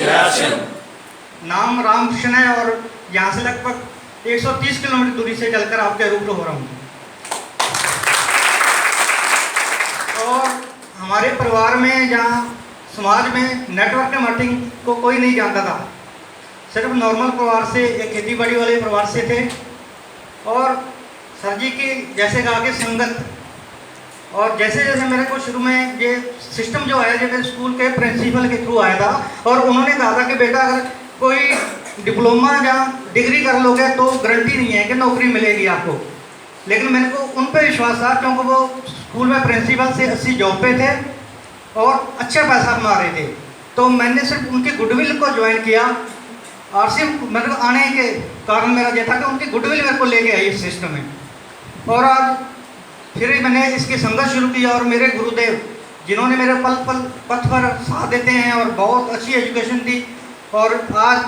नाम रामकृष्ण है और यहाँ से लगभग 130 किलोमीटर दूरी से चलकर आपके रूबरू हो रहा हूँ। और हमारे परिवार में, जहाँ समाज में नेटवर्क मार्केटिंग को कोई नहीं जानता था, सिर्फ नॉर्मल परिवार से, एक खेती बाड़ी वाले परिवार से थे। और सर जी की जैसे कहा कि संगत, और जैसे जैसे मेरे को शुरू में ये सिस्टम जो है, जैसे स्कूल के प्रिंसिपल के थ्रू आया था, और उन्होंने कहा था कि बेटा अगर कोई डिप्लोमा या डिग्री कर लोगे तो गारंटी नहीं है कि नौकरी मिलेगी आपको। लेकिन मेरे को उन पर विश्वास था, क्योंकि वो स्कूल में प्रिंसिपल से 80 जॉब पे थे और अच्छा पैसा कमा रहे थे। तो मैंने सिर्फ उनकी गुडविल को ज्वाइन किया, और सिर्फ मेरे को आने के कारण मेरा ये था कि उनकी गुडविल मेरे को लेके आई इस सिस्टम में। और आज फिर मैंने इसकी संघर्ष शुरू किया, और मेरे गुरुदेव जिन्होंने मेरे पल पल पथ पर साथ देते हैं और बहुत अच्छी एजुकेशन दी, और आज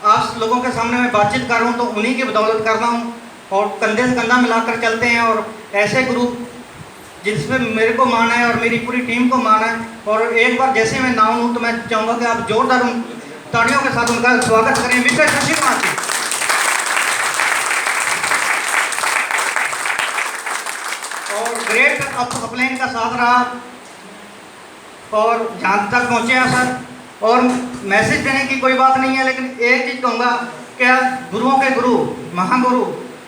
आप लोगों के सामने मैं बातचीत कर रहा हूँ तो उन्हीं की बदौलत कर रहा हूँ। और कंधे से कंधा मिलाकर चलते हैं, और ऐसे गुरु जिसमें मेरे को माना है और मेरी पूरी टीम को माना है। और एक बार जैसे मैं नाम लूँ तो मैं चाहूँगा कि आप जोरदार ताड़ियों के साथ उनका स्वागत करें, मिस्टर शशि कुमार जी। और ग्रेट अपलाइन का साथ रहा और जहाँ तक पहुँचे हैं सर। और मैसेज देने की कोई बात नहीं है, लेकिन एक चीज़ कहूँगा कि गुरुओं के गुरु, महागुरु,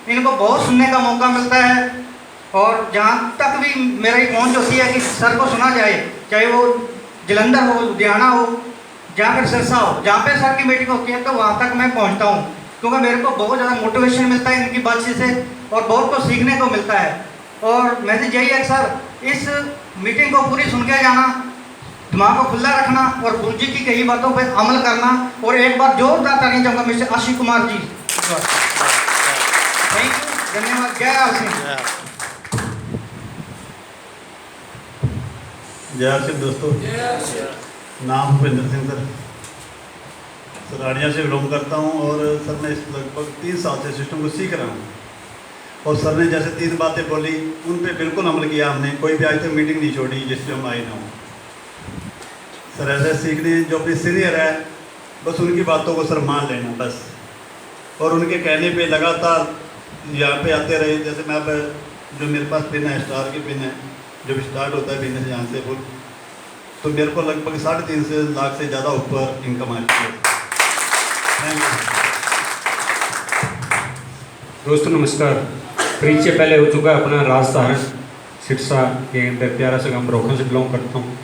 इनको बहुत सुनने का मौका मिलता है। और जहाँ तक भी मेरी पहुँच होती है कि सर को सुना जाए, चाहे वो जलंधर हो, लुधियाना हो, जहाँ पर सिरसा हो, जहाँ पे सर की मीटिंग होती है, तो वहाँ तक मैं पहुँचता हूँ, क्योंकि मेरे को बहुत ज़्यादा मोटिवेशन मिलता है इनकी बातचीत से, और बहुत कुछ सीखने को मिलता है। और मैसेज यही है सर, इस मीटिंग को पूरी सुन के जाना, दिमाग को खुला रखना और गुरु जी की कई बातों पर अमल करना। और एक बार जोरदार ताली चाहूँगा mister Ashish Kumar ji. Thank you, धन्यवाद। जय आशीष। जय आशीष दोस्तों। नाम भूपेंद्र सिंह सर, रानिया से बिलोंग करता हूँ, और सर मैं लगभग 3 साल से सिस्टम को सीख रहा हूँ। और सर ने जैसे 3 बातें बोली, उन पे बिल्कुल अमल किया हमने। कोई भी आज तक मीटिंग नहीं छोड़ी जिससे हम आए ना हो। सर ऐसे सीखने जो अपने सीनियर है, बस उनकी बातों को सर मान लेना बस, और उनके कहने पे लगातार यहाँ पे आते रहे। जैसे मैं अब जो मेरे पास पिन है, स्टार की पिन है, जब स्टार्ट होता है बिजनेस यहाँ से फुल, तो मेरे को लगभग 3.5 लाख से ज़्यादा ऊपर इनकम आती है। थैंक यू दोस्तों नमस्कार। परिचय पहले हो चुका है अपना। राजधारण सिरसा के अंदर प्यारा सा गाँव रोखन से बिलोंग करता हूँ।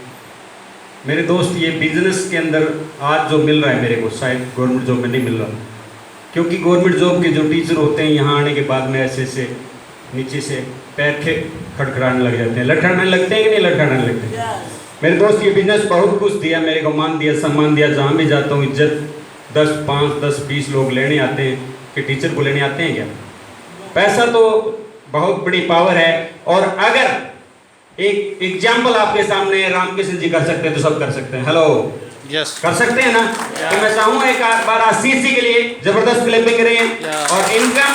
मेरे दोस्त, ये बिजनेस के अंदर आज जो मिल रहा है मेरे को, शायद गवर्नमेंट जॉब में नहीं मिल रहा, क्योंकि गवर्नमेंट जॉब के जो टीचर होते हैं यहाँ आने के बाद में ऐसे से नीचे से पैर खड़खड़ाने लग जाते हैं। लठाने लगते हैं कि नहीं लठाने लगते हैं? मेरे दोस्त, ये बिजनेस बहुत कुछ दिया मेरे को, मान दिया, सम्मान दिया। जहाँ भी जाता हूँ इज्जत 10-5-10-20 लोग लेने आते हैं कि टीचर को लेने आते हैं क्या? पैसा तो बहुत बड़ी पावर है। और अगर एक एग्जाम्पल आपके सामने रामकृष्ण जी कर सकते हैं तो सब कर सकते हैं। हेलो, यस, कर सकते हैं ना? तो मैं चाहूँगा एक बार आशीष जी के लिए जबरदस्त क्लैपिंग करें। और इनकम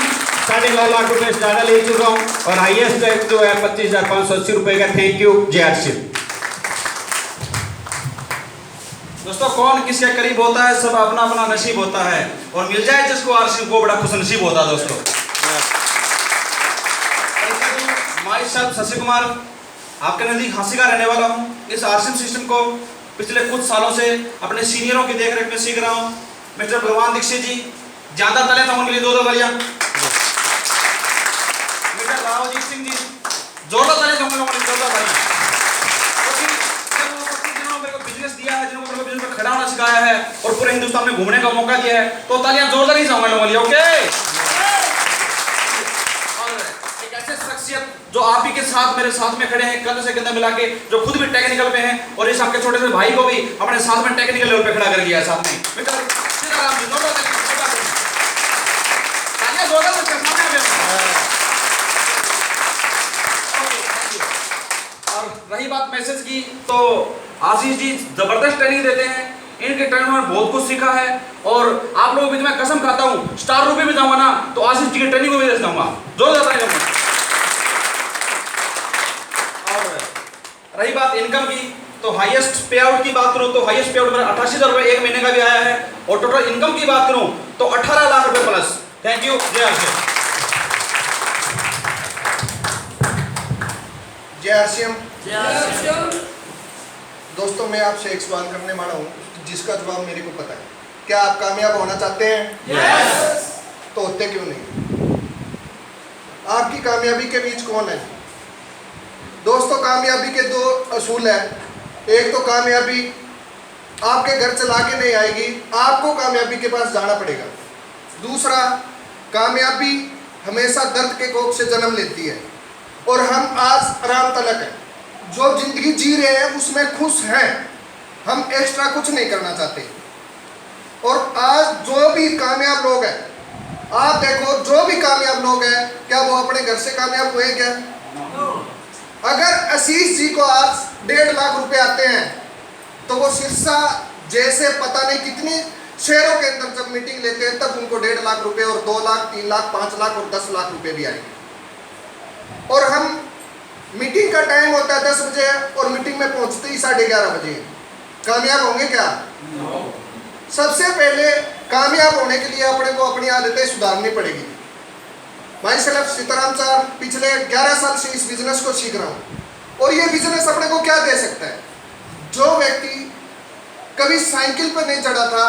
9.5 लाख रुपए से ज़्यादा ले चुका हूँ, और हाईएस्ट जो है 25,580 रुपये का। Thank you. जय आशीष। दोस्तों कौन किसके करीब होता है, सब अपना अपना नसीब होता है, और मिल जाए जिसको आरसी को बड़ा खुश नसीब होता है। दोस्तों हमारे साथ शशि कुमार, आपके नजदीक हांसी का रहने वाला हूँ। इस आरसी सिस्टम को पिछले कुछ सालों से अपने सीनियरों की देखरेख में सीख रहा हूँ। मिस्टर भगवान दीक्षित जी, ज्यादा तले था उनके लिए 2 तालियां। मिस्टर रावजीत सिंह जी, जोरदार तालियां उन लोगों के लिए, जोरदार तालियां। बिजनेस दिया है, जिन्होंने बिजनेस पर खड़ा होना सिखाया है और पूरे हिंदुस्तान में घूमने का मौका दिया है, तो तालियां जोरदार ही चाहूंगा लोगों के लिए। ओके, एक ऐसे शख्सियत जो आप ही के साथ मेरे साथ में खड़े हैं, कंधे से कंधा मिला के, जो खुद भी टेक्निकल पे हैं, और इस आपके छोटे से भाई को भी अपने साथ में टेक्निकल लेवल पे खड़ा कर लिया है साथ में। सीताराम जी, जोरदार तालियां जोरदार से सामने आ गए। और रही बात मैसेज की, तो आशीष जी जबरदस्त ट्रेनिंग देते हैं। इनके ट्रेनिंग में बहुत कुछ सीखा है, और आप लोगों को भी मैं कसम खाता हूँ, स्टार रूपी में जाऊंगा ना तो आशीष जी की ट्रेनिंग को भी दे जाऊंगा। जोरदार तालियां। और रही बात इनकम की, तो हाईएस्ट पे आउट की बात करूं तो हाईएस्ट पे आउट मेरा 88,000 रुपये एक महीने का भी आया है, और टोटल इनकम की बात करूं तो 18 लाख रुपए प्लस। Thank you. जय आरसीएम। जय आरसीएम। दोस्तों, मैं आपसे एक सवाल करने वाला हूँ जिसका जवाब मेरे को पता है। क्या आप कामयाब होना चाहते हैं? यस। तो होते क्यों नहीं? आपकी कामयाबी के बीच कौन है? दोस्तों, कामयाबी के दो असूल है। एक तो कामयाबी आपके घर चला के नहीं आएगी, आपको कामयाबी के पास जाना पड़ेगा। दूसरा, कामयाबी हमेशा दर्द के कोख से जन्म लेती है, और हम आज आराम तलक हैं, जो जिंदगी जी रहे हैं उसमें खुश हैं, हम एक्स्ट्रा कुछ नहीं करना चाहते। और आज जो भी कामयाब लोग हैं, आप देखो, जो भी कामयाब लोग हैं, क्या वो अपने घर से कामयाब हुए क्या? अगर आशीष जी को आज 1.5 लाख रुपए आते हैं, तो वो सिरसा जैसे पता नहीं कितनी शहरों के अंदर जब मीटिंग लेते हैं तब उनको 1.5 लाख रुपए और 2 लाख, 3 लाख, 5 लाख और 10 लाख रुपए भी आएंगे। और हम मीटिंग का टाइम होता है 10 बजे और मीटिंग में पहुंचते ही 11:30 बजे। कामयाब होंगे क्या? सबसे पहले कामयाब होने के लिए अपने को अपनी आदतें सुधारनी पड़ेगी। भाई साहब सीताराम सर, पिछले 11 साल से इस बिजनेस को सीख रहा हूँ, और ये बिजनेस अपने को क्या दे सकता है? जो व्यक्ति कभी साइकिल पर नहीं चढ़ा था,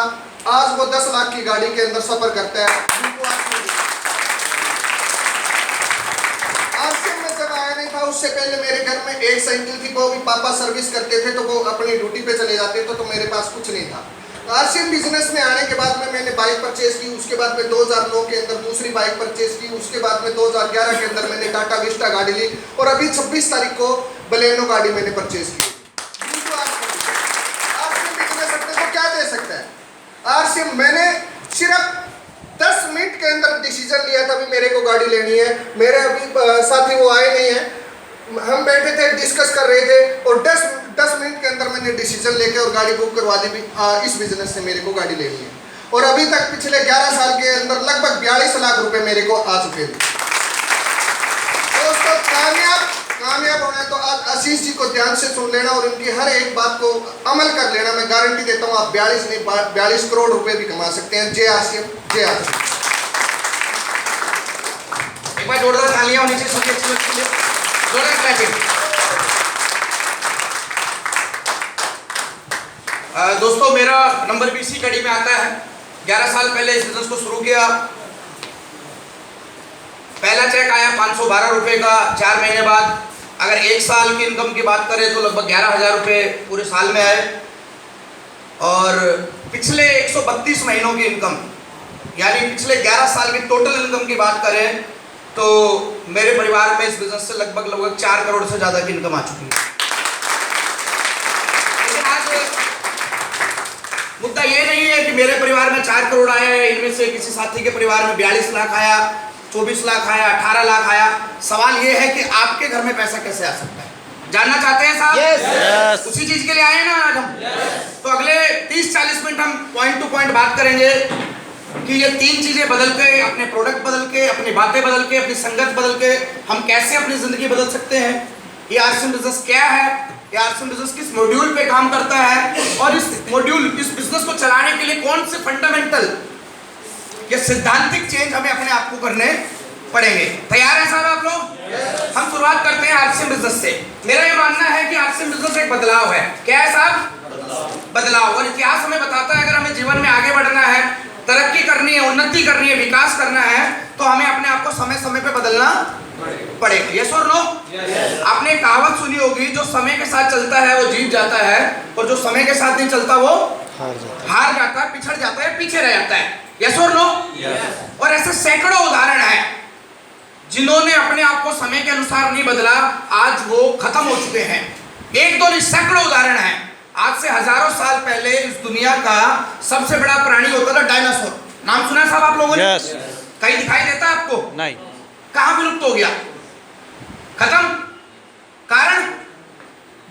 आज वो 10 लाख की गाड़ी के अंदर सफर करता है। आरसीएम में जब आया नहीं था, उससे पहले मेरे घर में एक साइकिल थी, वो भी पापा सर्विस करते थे, तो वो अपनी ड्यूटी पे चले जाते थे, तो मेरे पास कुछ नहीं था। आरसीएम बिजनेस में आने के बाद में मैंने बाइक परचेज की, उसके बाद में 2009 के अंदर दूसरी बाइक परचेज की, उसके बाद में 2011 के अंदर मैंने टाटा विस्टा गाड़ी ली, और अभी 26 तारीख को बलेनो गाड़ी मैंने परचेज की। आरसीएम बिजनेस अपने को क्या दे सकता है? आरसीएम, मैंने सिर्फ 10 मिनट के अंदर डिसीजन लिया था भी मेरे को गाड़ी लेनी है। मेरे अभी साथी वो आए नहीं है, हम बैठे थे, डिस्कस कर रहे थे, और 10 मिनट के अंदर मैंने डिसीजन लेके और गाड़ी बुक करवा दी भी इस बिजनेस से मेरे को गाड़ी लेनी है। और अभी तक पिछले 11 साल के अंदर लगभग 42 लाख रुपए मेरे को आ चुके हैं। दोस्तों, कामयाब होना है तो आज आशीष जी को ध्यान से सुन लेना और इनकी हर एक बात को अमल कर लेना। मैं गारंटी देता हूँ आप 42 नहीं 42 करोड़ रुपए भी कमा सकते हैं। जय आरसीएम, जय आरसीएम। एक बार जोरदार तालियां होनी चाहिए सबके लिए, जोरदार क्लैपिंग। दोस्तों, मेरा नंबर भी इसी कड़ी में आता है। 11 साल पहले इस बिजनेस को शुरू किया। पहला चेक आया 512 रुपए का 4 महीने बाद। अगर 1 साल की इनकम की बात करें तो लगभग 11,000 रुपये पूरे साल में आए। और पिछले 132 महीनों की इनकम, यानी पिछले 11 साल की टोटल इनकम की बात करें तो मेरे परिवार में इस बिजनेस से लगभग 4 करोड़ से ज़्यादा की इनकम आ चुकी है। लेकिन आज मुद्दा ये नहीं है कि मेरे परिवार में 4 करोड़ आया है, इनमें से किसी साथी के परिवार में 42 लाख आया, 24 लाख आया, 18 लाख आया। सवाल ये है कि आपके घर में पैसा कैसे आ सकता है? जानना चाहते हैं साहब? Yes. उसी चीज के लिए आए ना आज हम। तो अगले 30-40 मिनट हम पॉइंट टू पॉइंट बात करेंगे कि ये 3 चीजें बदल के, अपने प्रोडक्ट बदल के, अपनी बातें बदल के, अपनी संगत बदल के हम कैसे अपनी जिंदगी बदल सकते हैं। ये आरसीएम बिजनेस क्या है, ये आरसीएम बिजनेस किस मॉड्यूल पे काम करता है, और इस बिजनेस को चलाने के लिए कौन से फंडामेंटल या सिद्धांतिक चेंज हमें अपने आप को करने पड़ेंगे। तैयार है साहब आप लोग? हम शुरुआत करते हैं आरसीएम बिजनेस से। मेरा ये मानना है कि आरसीएम बिजनेस एक बदलाव है। क्या है साहब? बदलाव। और इतिहास हमें बताता है अगर हमें जीवन में आगे बढ़ना है, तरक्की करनी है, उन्नति करनी है, विकास करना है, तो हमें अपने आप को समय समय पे बदलना पड़ेगा। यस और नो? आपने कहावत सुनी होगी, जो समय के साथ चलता है वो जीत जाता है, और जो समय के साथ नहीं चलता वो हार जाता है, पिछड़ जाता है, पीछे रह जाता है। यस और नो? और ऐसे सैकड़ों उदाहरण हैं जिन्होंने अपने आप को समय के अनुसार नहीं बदला, आज वो खत्म हो चुके हैं। एक दो नहीं, सैकड़ों उदाहरण हैं। आज से हजारों साल पहले इस दुनिया का सबसे बड़ा प्राणी होता था डायनासोर। नाम सुना है साहब आप लोगों ने? Yes. कहीं दिखाई देता आपको? नहीं। कहां विलुप्त हो गया? खत्म। कारण,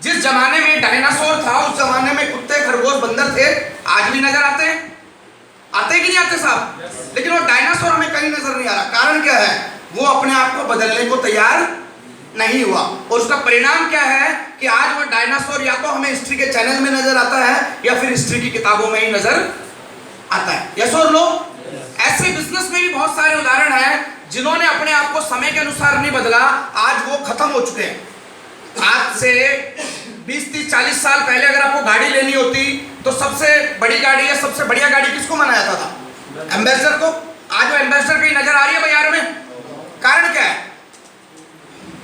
जिस जमाने में डायनासोर था उस जमाने में कुत्ते, खरगोश, बंदर थे। आज भी नजर आते हैं? आते कि नहीं आते साहब? लेकिन वो डायनासोर हमें कहीं नजर नहीं आ रहा। कारण क्या है? वो अपने आप को बदलने को तैयार नहीं हुआ, और उसका परिणाम क्या है कि आज वो डायनासोर या तो हमें हिस्ट्री के चैनल में नजर आता है या फिर हिस्ट्री की किताबों में ही नजर आता है। यस और नो? ऐसे बिजनेस में भी बहुत सारे उदाहरण हैं जिन्होंने अपने आप को समय के अनुसार नहीं बदला, आज वो खत्म हो चुके हैं। आज से 20, 30, 40 साल पहले अगर आपको गाड़ी लेनी होती तो सबसे बड़ी गाड़ी या सबसे बढ़िया गाड़ी किसको माना जाता था? एम्बेसडर को। आज वो एम्बेसडर कहीं नजर आ रही है बाजार में? कारण क्या है?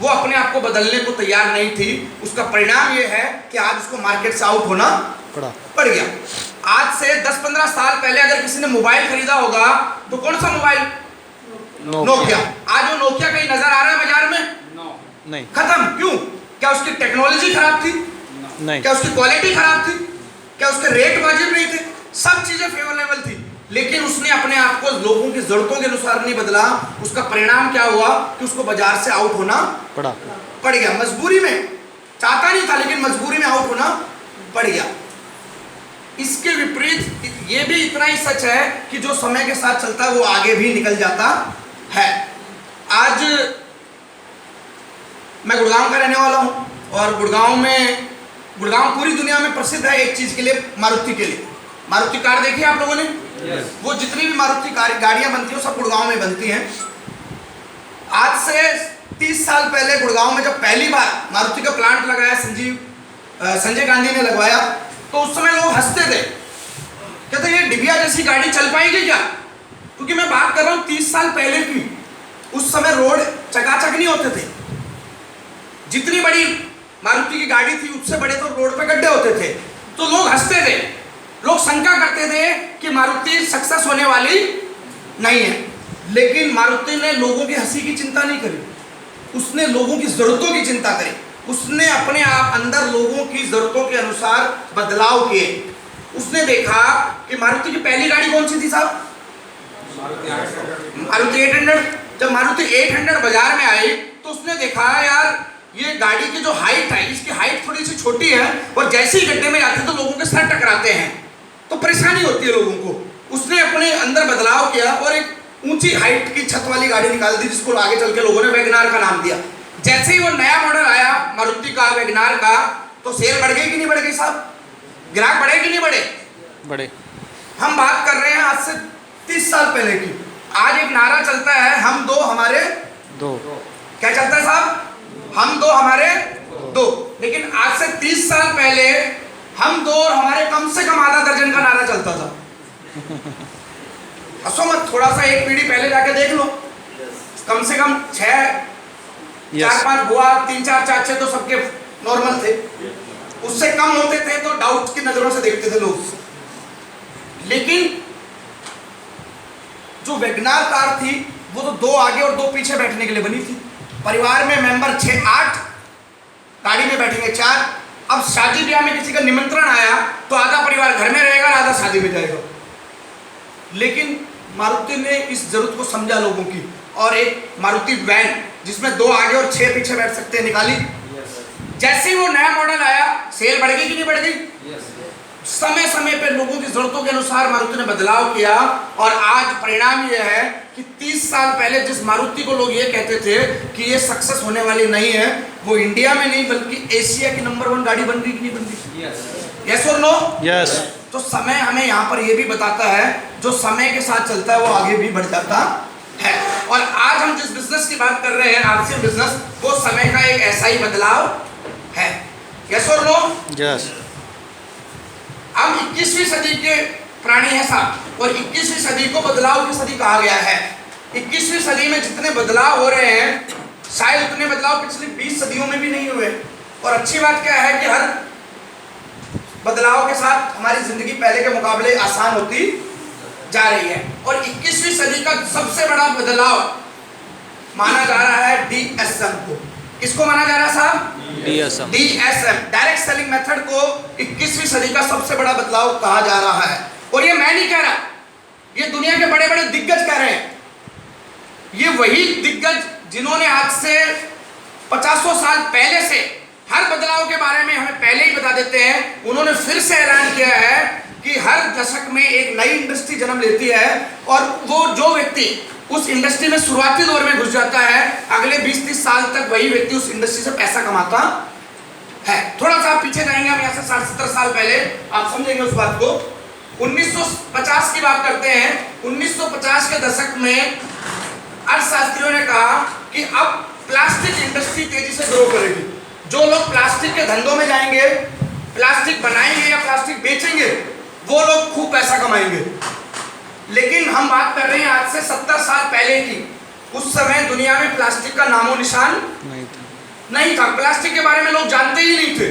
वो अपने आप को बदलने को तैयार नहीं थी। उसका परिणाम ये है कि आज उसको मार्केट से आउट होना पड़ गया। आज से 10-15 साल पहले अगर किसी ने मोबाइल खरीदा होगा तो कौन सा मोबाइल? नोकिया। आज वो नोकिया कहीं नजर आ रहा है बाजार में? नहीं। खत्म। क्यों? क्या उसकी टेक्नोलॉजी खराब थी? नहीं। क्या उसकी क्वालिटी खराब थी? क्या उसके रेट वाजिब नहीं थे? सब चीजें फेवरेबल थी, लेकिन उसने अपने आप को लोगों की जरूरतों के अनुसार नहीं बदला। उसका परिणाम क्या हुआ कि उसको बाजार से आउट होना पड़ गया। मजबूरी में, चाहता नहीं था लेकिन मजबूरी में आउट होना पड़ गया। इसके विपरीत ये भी इतना ही सच है कि जो समय के साथ चलता है वो आगे भी निकल जाता है। आज मैं गुड़गांव का रहने वाला हूं और गुड़गांव पूरी दुनिया में प्रसिद्ध है एक चीज के लिए, मारुति के लिए। मारुति कार देखी आप लोगों ने? वो जितनी भी मारुति गाड़ियां बनती हैं सब गुड़गांव में बनती हैं। आज से 30 साल पहले गुड़गांव में जब पहली बार मारुति का प्लांट लगाया, संजय गांधी ने लगवाया, तो उस समय लोग हंसते थे, कहते ये डिबिया जैसी गाड़ी चल पाएगी क्या? क्योंकि मैं बात कर रहा हूं 30 साल पहले की। उस समय रोड चकाचक नहीं होते थे। जितनी बड़ी मारुति की गाड़ी थी उससे बड़े तो रोड पे गड्ढे होते थे। तो लोग हंसते थे, लोग शंका करते थे कि मारुति सक्सेस होने वाली नहीं है। लेकिन मारुति ने लोगों की हंसी की चिंता नहीं करी, उसने लोगों की जरूरतों की चिंता करी। उसने अपने आप अंदर लोगों की जरूरतों के अनुसार बदलाव किए। उसने देखा कि मारुति की पहली गाड़ी कौन सी थी साहब? मारुति 800। जब मारुति 800 बाजार में आई तो उसने देखा यार ये गाड़ी की जो हाइट है, इसकी हाइट थोड़ी सी छोटी है और जैसे ही गड्ढे में जाते हैं तो लोगों के सर टकराते हैं, तो परेशानी होती है लोगों को। उसने अपने अंदर बदलाव किया और एक ऊंची हाइट की छत वाली गाड़ी निकाल दी, जिसको आगे चल के लोगों ने वैगनार का नाम दिया। जैसे ही वो नया मॉडल आया मारुति का, वैगनार का, तो सेल बढ़ गई कि नहीं बढ़ गई साहब? ग्राहक बढ़े कि नहीं बढ़े? हम बात कर रहे हैं आज से 30 साल पहले की। आज एक नारा चलता है, हम दो हमारे दो। क्या चलता है साहब? हम दो हमारे दो। लेकिन आज से 30 साल पहले हम दो और हमारे कम से कम आधा दर्जन का नारा चलता था। हंसो मत, थोड़ा सा एक पीढ़ी पहले जाके देख लो, कम से कम 6, 4-5 बुआ, 3-4 चाचे तो सबके नॉर्मल थे। उससे कम होते थे तो डाउट की नजरों से देखते थे लोग। लेकिन जो वैगनार कार थी वो तो 2 आगे और 2 पीछे बैठने के लिए बनी थी। परिवार में मेंबर 6-8, गाड़ी में बैठेंगे 4। अब शादी ब्याह में किसी का निमंत्रण आया तो आधा परिवार घर में रहेगा, आधा शादी में जाएगा। लेकिन मारुति ने इस जरूरत को समझा लोगों की और एक मारुति वैन जिसमें 2 आगे और 6 पीछे बैठ सकते हैं निकाली। जैसे ही वो नया मॉडल आया, सेल बढ़ गई कि नहीं बढ़ गई? समय समय पे लोगों की जरूरतों के अनुसार मारुति ने बदलाव किया और आज परिणाम यह है कि 30 साल पहले जिस मारुति को लोग ये कहते थे कि ये सक्सेस होने वाली नहीं है, वो इंडिया में नहीं बल्कि एशिया की नंबर 1 गाड़ी बन गई कि नहीं बन गई? यस और नो? यस। तो समय हमें यहाँ पर ये भी बताता है, जो समय के साथ चलता है वो आगे भी बढ़ जाता है। और आज हम जिस बिजनेस की बात कर रहे हैं, आरसीएम बिजनेस, वो समय का एक ऐसा ही बदलाव है। यस और नो? यस। हम 21वीं सदी के प्राणी हैं साहब, और 21वीं सदी को बदलाव की सदी कहा गया है। 21वीं सदी में जितने बदलाव हो रहे हैं, शायद उतने बदलाव पिछली 20 सदियों में भी नहीं हुए। और अच्छी बात क्या है कि हर बदलाव के साथ हमारी जिंदगी पहले के मुकाबले आसान होती जा रही है। और 21वीं सदी का सबसे बड़ा बदलाव माना जा रहा है DSM को। किसको माना जा रहा है साहब? DSM, डायरेक्ट सेलिंग मेथड को 21वीं सदी का सबसे बड़ा बदलाव कहा जा रहा है। और ये मैं नहीं कह रहा, ये दुनिया के बड़े बड़े दिग्गज कह रहे हैं। ये वही दिग्गज जिन्होंने आज से 50 साल पहले से हर बदलाव के बारे में हमें पहले ही बता देते हैं। उन्होंने फिर से ऐलान किया है कि हर दशक में एक नई इंडस्ट्री जन्म लेती है और वो जो व्यक्ति उस इंडस्ट्री में शुरुआती दौर में घुस जाता है, अगले 20-30 साल तक वही व्यक्ति उस इंडस्ट्री से पैसा कमाता है। थोड़ा सा आप पीछे जाएंगे, हम यहाँ से 60-70 साल पहले, आप समझेंगे उस बात को। 1950 की बात करते हैं। 1950 के दशक में अर्थशास्त्रियों ने कहा कि अब प्लास्टिक इंडस्ट्री तेजी से ग्रो करेगी। जो लोग प्लास्टिक के धंधों में जाएंगे, प्लास्टिक बनाएंगे या प्लास्टिक बेचेंगे, वो लोग खूब पैसा कमाएंगे। लेकिन हम बात कर रहे हैं आज से 70 साल पहले की। उस समय दुनिया में प्लास्टिक का नामो निशान नहीं था। प्लास्टिक के बारे में लोग जानते ही नहीं थे,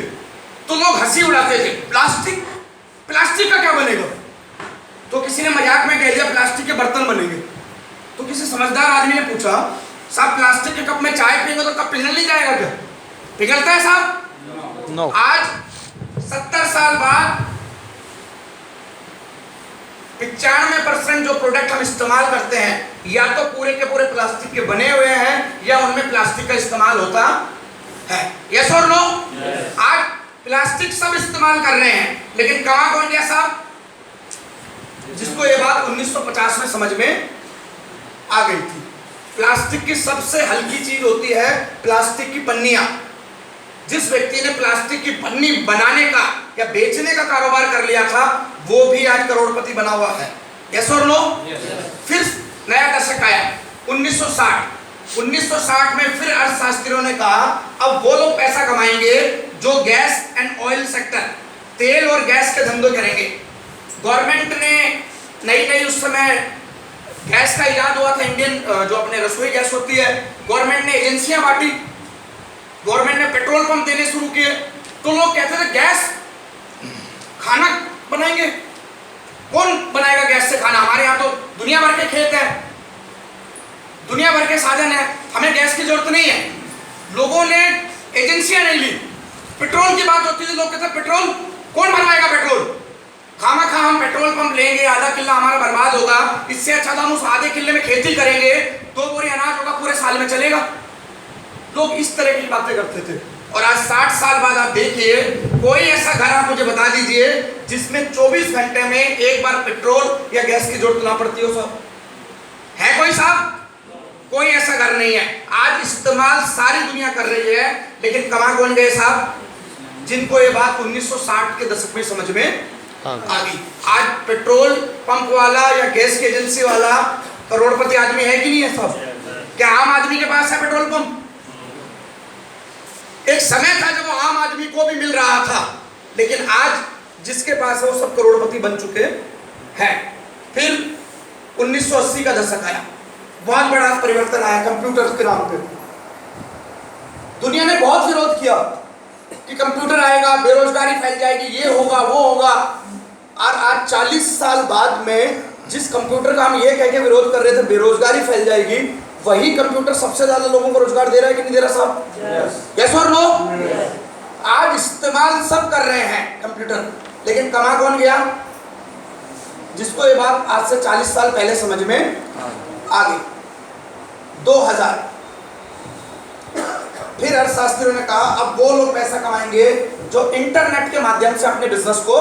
तो लोग हंसी उड़ाते थे, प्लास्टिक का क्या बनेगा? तो किसी ने मजाक में कह दिया प्लास्टिक के बर्तन बनेंगे। तो किसी समझदार आदमी ने पूछा, साहब प्लास्टिक के कप में चाय पिएंगे तो कप पिघल नहीं जाएगा क्या? पिघलता है साहब? नो। आज 70 साल बाद 95% जो प्रोडक्ट हम इस्तेमाल करते हैं या तो पूरे के पूरे प्लास्टिक के बने हुए हैं या उनमें प्लास्टिक का इस्तेमाल होता है। यस और नो? आज प्लास्टिक सब इस्तेमाल कर रहे हैं, लेकिन कहाँ कौन गया साहब? जिसको ये बात 1950 में समझ में आ गई थी। प्लास्टिक की सबसे हल्की चीज होती है प्लास्टिक की पन्नियां। जिस व्यक्ति ने प्लास्टिक की पन्नी बनाने का या बेचने का कारोबार कर लिया था, वो भी आज करोड़पति बना हुआ है। यस और नो? फिर नया दशक आया 1960। 1960 में फिर अर्थशास्त्रियों ने कहा अब वो लोग पैसा कमाएंगे जो गैस एंड ऑयल सेक्टर, तेल और गैस के धंधे करेंगे। गवर्नमेंट ने नई उस समय गैस का इजाद हुआ था, इंडियन जो अपने रसोई गैस होती है, गवर्नमेंट ने एजेंसियां बांटी, गवर्नमेंट ने पेट्रोल पंप देने शुरू किए। तो लोग कहते थे गैस खाना बनाएंगे, कौन बनाएगा गैस से खाना? हमारे यहाँ तो दुनिया भर के खेत है, दुनिया भर के साधन है, हमें गैस की जरूरत नहीं है। लोगों ने एजेंसियां नहीं ली। पेट्रोल की बात होती थी, लोग कहते पेट्रोल कौन बनवाएगा? पेट्रोल खामा हम पेट्रोल पंप लेंगे, आधा किला हमारा बर्बाद होगा, इससे अच्छा तो हम उस आधे किले में खेती करेंगे, 2 बोरी अनाज होगा, पूरे साल में चलेगा। लोग इस तरह की बातें करते थे। और आज 60 साल बाद आप देखिए, कोई ऐसा घर आप मुझे बता दीजिए जिसमें 24 घंटे में एक बार पेट्रोल या गैस की जरूरत ना पड़ती हो। सब है कोई साहब? कोई ऐसा घर नहीं है। आज इस्तेमाल सारी दुनिया कर रही है, लेकिन कमा कौन गए साहब? जिनको ये बात 1960 के दशक में समझ में आ गई। आज पेट्रोल पंप वाला या गैस की एजेंसी वाला करोड़पति आदमी है कि नहीं है साहब? क्या आम आदमी के पास है पेट्रोल पंप? एक समय था जब वो आम आदमी को भी मिल रहा था, लेकिन आज जिसके पास है वो सब करोड़पति बन चुके हैं। फिर 1980 का दशक आया, बहुत बड़ा परिवर्तन आया कंप्यूटर के नाम पे। दुनिया ने बहुत विरोध किया कि कंप्यूटर आएगा, बेरोजगारी फैल जाएगी, ये होगा वो होगा। और आज 40 साल बाद में जिस कंप्यूटर का हम ये कह के विरोध कर रहे थे बेरोजगारी फैल जाएगी, वही कंप्यूटर सबसे ज्यादा लोगों को रोजगार दे रहा है कि नहीं दे रहा साहब? यस और नो? आज इस्तेमाल सब कर रहे हैं कंप्यूटर, लेकिन कमा कौन गया? जिसको ये बात आज से 40 साल पहले समझ में आ गई। 2000 फिर अर्थशास्त्रियों ने कहा अब वो लोग पैसा कमाएंगे जो इंटरनेट के माध्यम से अपने बिजनेस को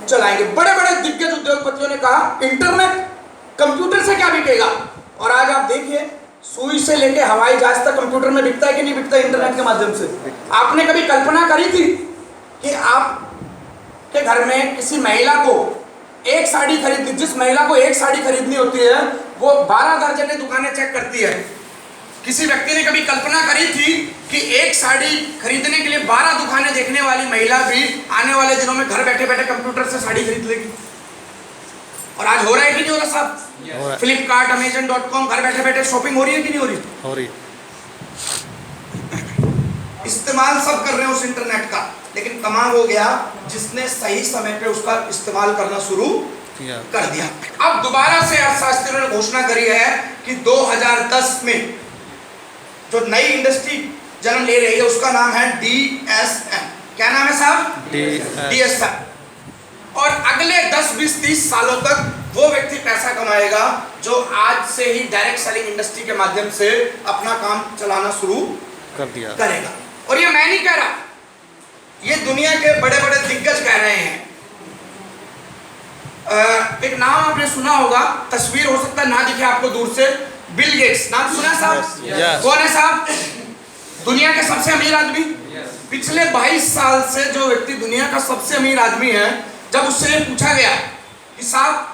चलाएंगे। बड़े बड़े दिग्गज उद्योगपतियों ने कहा इंटरनेट, कंप्यूटर से क्या बिकेगा? और आज आप देखिए, सुई से लेके हवाई जहाज तक कंप्यूटर में बिकता है कि नहीं बिकता इंटरनेट के माध्यम से? आपने कभी कल्पना करी थी कि आप के घर में किसी महिला को एक साड़ी खरीदनी, जिस महिला को एक साड़ी खरीदनी होती है वो 12 दर्जन दुकानें चेक करती है। किसी व्यक्ति ने कभी कल्पना करी थी कि एक साड़ी खरीदने के लिए 12 दुकानें देखने वाली महिला भी आने वाले दिनों में घर बैठे बैठे कंप्यूटर से साड़ी खरीद लेगी? और आज हो रहा है कि नहीं हो रहा साहब? फ्लिपकार्ट, Amazon.com, घर बैठे बैठे शॉपिंग हो रही है कि नहीं हो रही? हो रही। इस्तेमाल सब कर रहे हैं उस इंटरनेट का, लेकिन कमाल हो गया जिसने सही समय पे उसका इस्तेमाल करना शुरू कर दिया। अब दोबारा से अर्थशास्त्रियों ने घोषणा करी है कि 2010 में जो नई इंडस्ट्री जन्म ले रही है उसका नाम है DSM। क्या नाम है साहब? DSM। और अगले 10, 20, 30 सालों तक वो व्यक्ति पैसा कमाएगा जो आज से ही डायरेक्ट सेलिंग इंडस्ट्री के माध्यम से अपना काम चलाना शुरू करेगा। और ये मैं नहीं कह रहा, ये दुनिया के बड़े बड़े दिग्गज कह रहे हैं। एक नाम आपने सुना होगा, तस्वीर हो सकता है ना दिखे आपको दूर से, बिल गेट्स। नाम सुना साहब? कौन है साहब? दुनिया के सबसे अमीर आदमी। पिछले 22 साल से जो व्यक्ति दुनिया का सबसे अमीर आदमी है, जब उससे ये पूछा गया कि साहब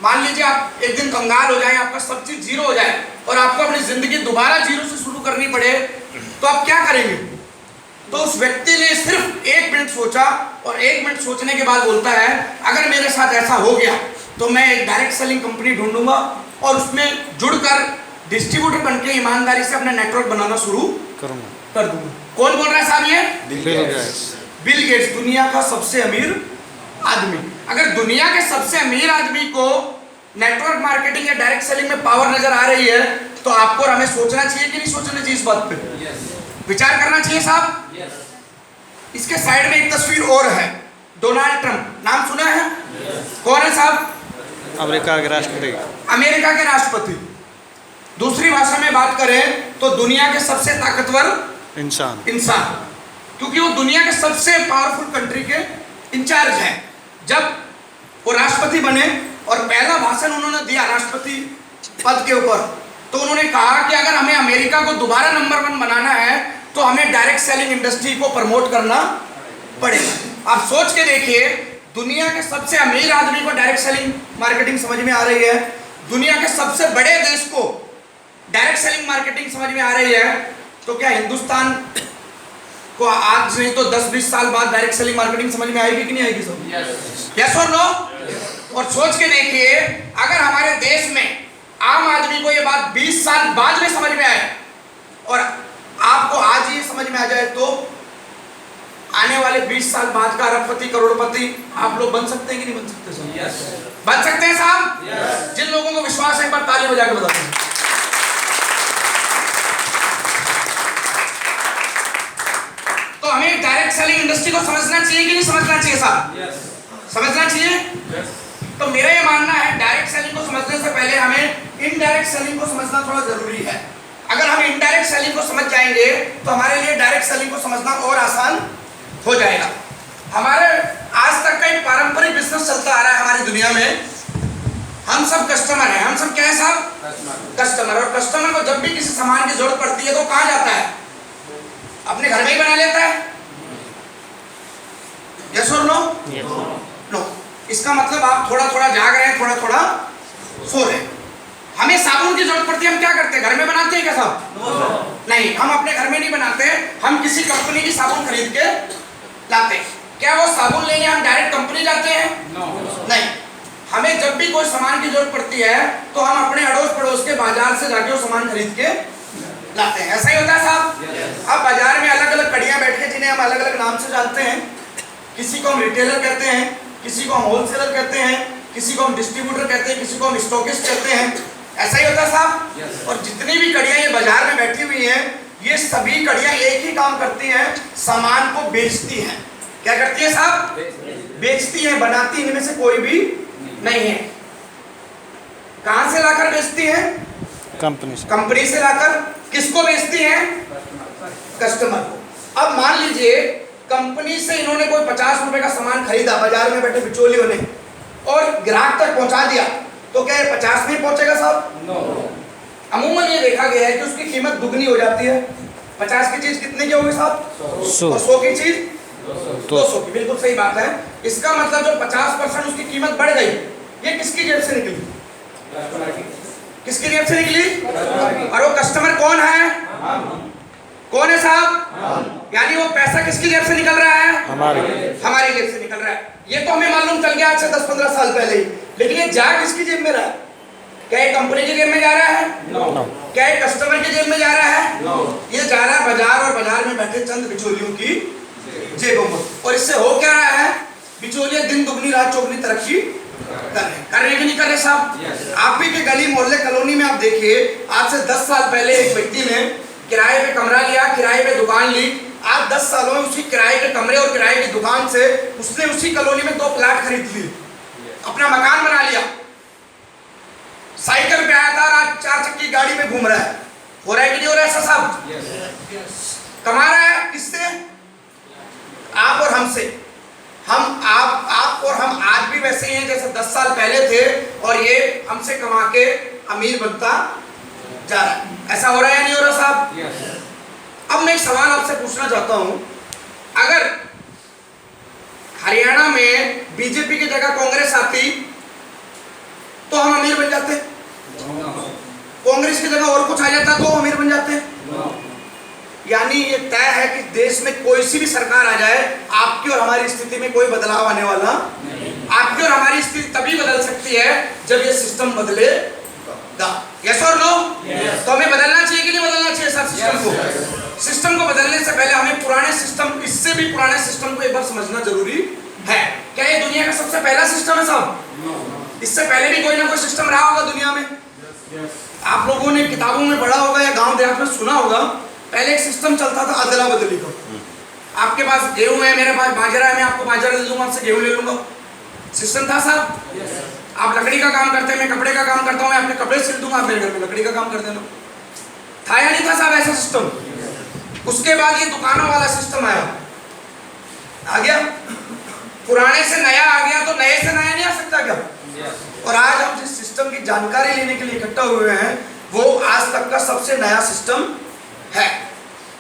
मान लीजिए आप एक दिन कंगाल हो जाए, आपका सब चीज जीरो हो जाए और आपको अपनी जिंदगी दोबारा जीरो से शुरू करनी पड़े, तो आप क्या करेंगे? तो उस व्यक्ति ने सिर्फ 1 मिनट सोचा और 1 मिनट सोचने के बाद बोलता है, अगर मेरे साथ ऐसा हो गया तो मैं एक डायरेक्ट सेलिंग कंपनी ढूंढूंगा और उसमें जुड़कर डिस्ट्रीब्यूटर बनके ईमानदारी से अपना नेटवर्क बनाना शुरू कर दूंगा। कौन बोल रहा है साहब? ये बिल गेट्स, दुनिया का सबसे अमीर आदमी। अगर दुनिया के सबसे अमीर आदमी को नेटवर्क मार्केटिंग या डायरेक्ट सेलिंग में पावर नजर आ रही है, तो आपको और हमें सोचना चाहिए कि नहीं सोचना चाहिए? इस बात पे विचार करना चाहिए साहब। इसके साइड में एक तस्वीर और है, डोनाल्ड ट्रंप, नाम सुना है? कौन है साहब? अमेरिका के राष्ट्रपति। अमेरिका के राष्ट्रपति। दूसरी भाषा में बात करें तो दुनिया के सबसे ताकतवर इंसान, क्योंकि वो दुनिया के सबसे पावरफुल कंट्री के इंचार्ज हैं। जब वो राष्ट्रपति बने और पहला भाषण उन्होंने दिया राष्ट्रपति पद के ऊपर, तो उन्होंने कहा कि अगर हमें अमेरिका को दोबारा नंबर 1 बनाना है तो हमें डायरेक्ट सेलिंग इंडस्ट्री को प्रमोट करना पड़ेगा। आप सोच के देखिए, दुनिया के सबसे अमीर आदमी को डायरेक्ट सेलिंग मार्केटिंग समझ में आ रही है, दुनिया के सबसे बड़े देश को डायरेक्ट सेलिंग मार्केटिंग समझ में आ रही है, तो क्या हिंदुस्तान को आज नहीं तो 10-20 साल बाद डायरेक्ट सेलिंग मार्केटिंग समझ में आएगी कि नहीं आएगी सब? यस और नो? और सोच के देखिए, अगर हमारे देश में आम आदमी को ये बात 20 साल बाद में समझ में आए और आपको आज ही समझ में आ जाए, तो आने वाले 20 साल बाद का अरबपति करोड़पति आप लोग बन सकते हैं कि नहीं बन सकते सर? yes. बन सकते हैं साहब? yes. जिन लोगों को विश्वास है एक बार ताली बजा के बता दें। तो हमें डायरेक्ट सेलिंग इंडस्ट्री को समझना चाहिए कि नहीं समझना चाहिए साहब? yes. समझना चाहिए? yes. तो मेरा ये मानना है, डायरेक्ट सेलिंग को समझने से पहले हमें इनडायरेक्ट सेलिंग को समझना थोड़ा जरूरी है। अगर हम इनडायरेक्ट सेलिंग को समझ जाएंगे तो हमारे लिए डायरेक्ट सेलिंग को समझना और आसान हो जाएगा। हमारे आज तक का एक पारंपरिक बिजनेस चलता आ रहा है हमारी दुनिया में, हम सब कस्टमर हैं। हम सब क्या है साहब? कस्टमर। और कस्टमर को जब भी किसी सामान की जरूरत पड़ती है तो कहाँ जाता है? अपने घर में ही बना लेता है। यस और नो? नो। इसका मतलब आप थोड़ा थोड़ा जाग रहे हैं, थोड़ा थोड़ा सो रहे हैं। हमें साबुन की जरूरत पड़ती है, हम क्या करते हैं? घर में बनाते हैं क्या साहब? नहीं, हम अपने घर में नहीं बनाते, हम किसी कंपनी की साबुन खरीद के लाते हैं। क्या वो साबुन लेने हम डायरेक्ट कंपनी जाते हैं? नहीं। हमें जब भी कोई सामान की जरूरत पड़ती है तो हम अपने अड़ोस पड़ोस के बाजार से जाके वो सामान खरीद के लाते हैं। ऐसा ही होता है साहब? अब बाजार में अलग अलग कड़ियां बैठ के, जिन्हें हम अलग अलग नाम से जानते हैं, किसी को हम रिटेलर कहते हैं, किसी को हम होलसेलर कहते हैं, किसी को हम डिस्ट्रीब्यूटर कहते हैं, किसी को हम स्टॉकिस्ट कहते हैं। ऐसा ही होता है साहब? और जितनी भी कड़ियां ये बाजार में बैठी हुई हैं, ये सभी कड़ियां एक ही काम करती हैं, सामान को बेचती हैं। क्या करती है साहब? बेचती हैं, बनाती इनमें से कोई भी नहीं है। कहां से लाकर बेचती हैं? कंपनी से लाकर। किसको बेचती हैं? कस्टमर को। अब मान लीजिए कंपनी से इन्होंने कोई 50 रुपए का सामान खरीदा बाजार में बैठे बिचौलियों ने और ग्राहक तक पहुंचा दिया, तो क्या ये 50 में पहुंचेगा साहब? अमूमन ये देखा गया है कि उसकी कीमत दुगनी हो जाती है। 50 की चीज कितने की होगी साहब? 100 की चीज 200 की। बिल्कुल सही बात है। इसका मतलब जो 50% उसकी कीमत बढ़ गई, ये किसकी जेब से निकली? किसकी जेब से निकली? और वो कस्टमर कौन है? कौन है साहब? यानी वो पैसा किसकी जेब से निकल रहा है? हमारी जेब से निकल रहा है। ये तो हमें मालूम चल गया आज से 10-15 साल पहले ही, लेकिन ये जा किसकी जेब में रहा है? क्या ये कंपनी की जेब में जा रहा है? क्या ये कस्टमर की जेब में जा रहा है? ये जा रहा है बाजार और बाजार में बैठे चंद बिचौलियों की जेबों में। और इससे हो क्या रहा है? बिचौलिए दिन दुगनी रात चौगनी तरक्की कर रहे कि नहीं कर रहे साहब? आप ही के गली मोहल्ले कॉलोनी में आप देखिए, आज से 10 साल पहले एक व्यक्ति ने किराए पे कमरा लिया, किराए पे दुकान ली। आज 10 सालों में उसी किराए के कमरे और किराए की दुकान से उसने उसी कॉलोनी में 2 प्लाट खरीद लिए, अपना मकान बना लिया। साइकिल पे आया था, आज 4 चक्की गाड़ी में घूम रहा है। हो रहा है कि नहीं हो रहा है ऐसा साहब? कमा रहा है किससे? आप और हमसे। आप और हम आज भी वैसे ही हैं जैसे 10 साल पहले थे, और ये हमसे कमा के अमीर बनता जा रहा है। ऐसा हो रहा है या नहीं हो रहा साहब? अब मैं एक सवाल आपसे पूछना चाहता हूं अगर हरियाणा में बीजेपी की जगह कांग्रेस आती तो हम अमीर बन जाते, कांग्रेस की जगह और कुछ आ जाता तो अमीर बन जाते। यानी ये तय है कि देश में कोई सी भी सरकार आ जाए, आपकी और हमारी स्थिति में कोई बदलाव आने वाला नहीं। आपकी और हमारी स्थिति तभी बदल सकती है जब ये सिस्टम बदलेगा। यस और नो? तो हमें बदलना चाहिए कि नहीं बदलना चाहिए सर सिस्टम को? सिस्टम को बदलने से पहले हमें पुराने सिस्टम, इससे भी पुराने सिस्टम को एक बार समझना जरूरी है। क्या ये दुनिया का सबसे पहला सिस्टम है साहब? इससे पहले भी कोई ना कोई सिस्टम रहा होगा दुनिया में। आप लोगों ने किताबों में पढ़ा होगा या गांव देहात में सुना होगा, पहले एक सिस्टम चलता था अदला बदली का। आपके पास गेहूं है, मेरे पास बाजरा है, मैं आपको बाजरा दे दूंगा, आपसे गेहूं ले लूंगा। सिस्टम था साहब। आप लकड़ी का काम करते हैं, मैं कपड़े का काम करता हूं, मैं अपने कपड़े सिल दूंगा, आप मेरे घर में लकड़ी का काम कर देना। था या नहीं था साहब ऐसा सिस्टम? उसके बाद ये दुकानों वाला सिस्टम आया, आ गया। पुराने से नया आ गया तो नए से नया नहीं आ सकता क्या? और आज हम जिस सिस्टम की जानकारी लेने के लिए इकट्ठा हुए हैं वो आज तक का सबसे नया सिस्टम है।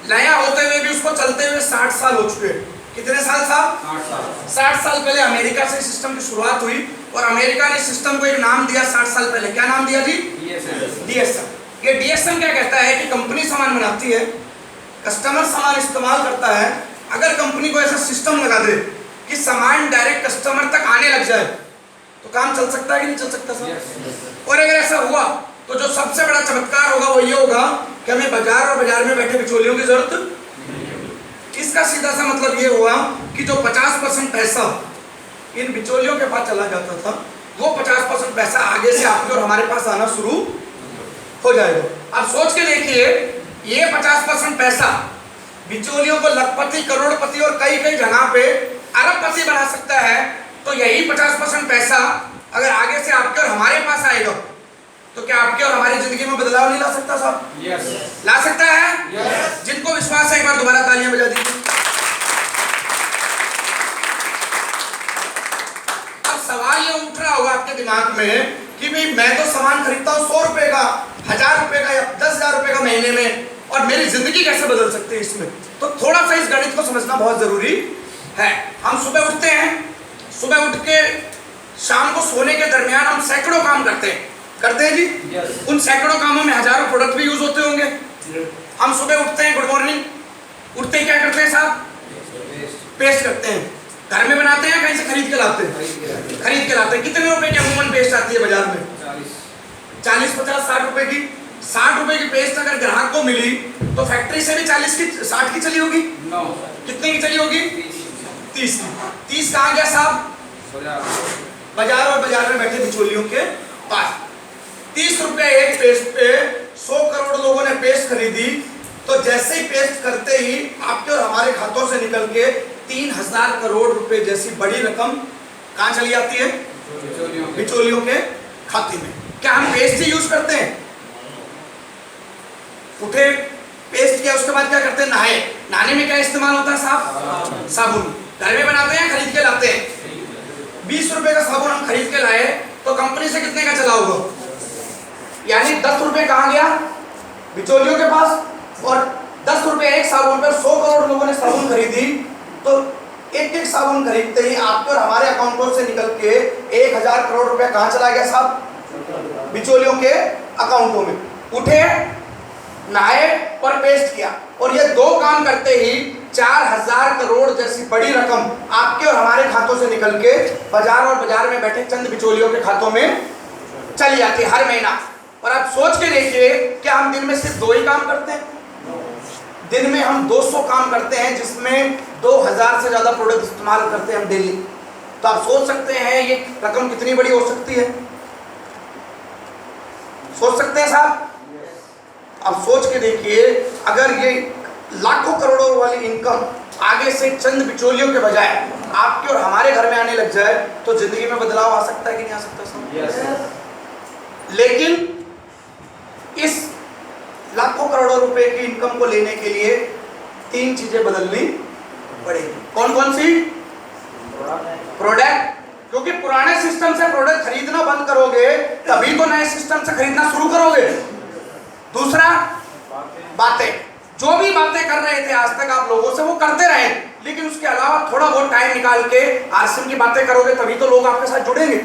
नया होते हुए भी उसको चलते हुए 60 साल हो चुके हैं। कितने साल साहब? 60 साल पहले अमेरिका से सिस्टम की शुरुआत हुई और अमेरिका ने सिस्टम को एक नाम दिया 60 साल पहले। क्या नाम दिया जी? DSM। ये DSM क्या कहता है कि कंपनी सामान बनाती है, कस्टमर सामान इस्तेमाल करता है। अगर कंपनी को ऐसा सिस्टम लगा दे कि सामान डायरेक्ट कस्टमर तक आने लग जाए तो काम चल सकता है कि नहीं चल सकता साहब? और अगर ऐसा हुआ तो जो सबसे बड़ा चमत्कार होगा वो ये होगा कि हमें बाजार और बाजार में बैठे बिचौलियों की जरूरत। इसका सीधा सा मतलब ये हुआ कि जो 50% पैसा इन बिचौलियों के पास चला जाता था वो 50% पैसा आगे से आपके और हमारे पास आना शुरू हो जाएगा। अब सोच के देखिए, ये 50% पैसा बिचौलियों को लखपति, करोड़पति और कई कई जगह पे अरबपति बना सकता है। तो यही 50% पैसा अगर आगे से आपके और हमारे पास आएगा तो क्या आपके और हमारी जिंदगी में बदलाव नहीं ला सकता साहब? ला सकता है। जिनको विश्वास है एक बार दोबारा तालियां बजा दीजिए। अब सवाल ये उठ रहा होगा आपके दिमाग में कि भाई मैं तो सामान खरीदता हूँ 100 रुपए का, 1000 रुपए का या 10,000 रुपए का महीने में, और मेरी जिंदगी कैसे बदल सकती है इसमें? तो थोड़ा सा इस गणित को समझना बहुत जरूरी है। हम सुबह उठते हैं, सुबह उठ के शाम को सोने के दरमियान हम सैकड़ों काम करते हैं जी। उन सैकड़ों कामों में हजारों प्रोडक्ट भी यूज होते होंगे। हम सुबह उठते हैं, गुड मॉर्निंग, उठते ही क्या करते हैं साहब? पेस्ट करते हैं। घर में बनाते हैं, कहीं से खरीद के लाते हैं? खरीद के लाते हैं। कितने रुपए की अमूमन पेस्ट आती है बाजार में? 40, 50, 60 रुपए की। 60 रुपए की पेस्ट अगर ग्राहक को मिली तो फैक्ट्री से भी 40 की, 60 की चली होगी। कितने की चली होगी? 30 की। 30 कहाँ गया साहब? बाजार और बाजार में बैठे बिचौलियों के पास। 30 रुपए एक पेस्ट पे 100 करोड़ लोगों ने पेस्ट खरीदी। तो जैसे ही पेस्ट करते ही आपके और हमारे खातों से निकल के 3000 करोड़ रुपए जैसी बड़ी रकम कहाँ चली जाती है? बिचौलियों के खाते में। क्या हम पेस्ट ही यूज करते हैं? उठे, पेस्ट किया, उसके बाद क्या करते हैं? नहाए। नहाने में क्या इस्तेमाल होता है साहब? साबुन। घर में बनाते हैं, खरीद के लाते हैं। 20 रुपए का साबुन हम खरीद के लाए तो कंपनी से कितने का चला होगा? यानी 10 रुपए कहाँ गया? बिचौलियों के पास। और 10 रुपए एक साबुन पर 100 करोड़ लोगों ने साबुन खरीदी। तो एक साबुन खरीदते ही आपके और हमारे अकाउंटों से निकल के 1000 करोड़ रुपए कहाँ चला गया साहब? बिचौलियों के अकाउंटों में। उठे, नहाए और पेस्ट किया, और ये दो काम करते ही 4000 करोड़ जैसी बड़ी रकम आपके और हमारे खातों से निकल के बाजार और बाजार में बैठे चंद बिचौलियों के खातों में चली जाती है हर महीना। और आप सोच के देखिए, क्या हम दिन में सिर्फ 2 ही काम करते हैं? दिन में हम 200 काम करते हैं, जिसमें 2000 से ज्यादा प्रोडक्ट इस्तेमाल करते हैं हम डेली। तो आप सोच सकते हैं ये रकम कितनी बड़ी हो सकती है? सोच सकते हैं साहब? अब सोच के देखिए, अगर ये लाखों करोड़ों वाली इनकम आगे से चंद बिचौलियों के बजाय आपके और हमारे घर में आने लग जाए तो जिंदगी में बदलाव आ सकता है कि नहीं आ सकता साहब? लेकिन इस लाखों करोड़ों रुपए की इनकम को लेने के लिए 3 चीजें बदलनी पड़ेगी। कौन कौन सी? प्रोडक्ट। क्योंकि पुराने सिस्टम से प्रोडक्ट खरीदना बंद करोगे तभी तो नए सिस्टम से खरीदना शुरू करोगे। दूसरा, बातें। जो भी बातें कर रहे थे आज तक आप लोगों से वो करते रहे, लेकिन उसके अलावा थोड़ा बहुत टाइम निकाल के आरसीएम की बातें करोगे तभी तो लोग आपके साथ जुड़ेंगे।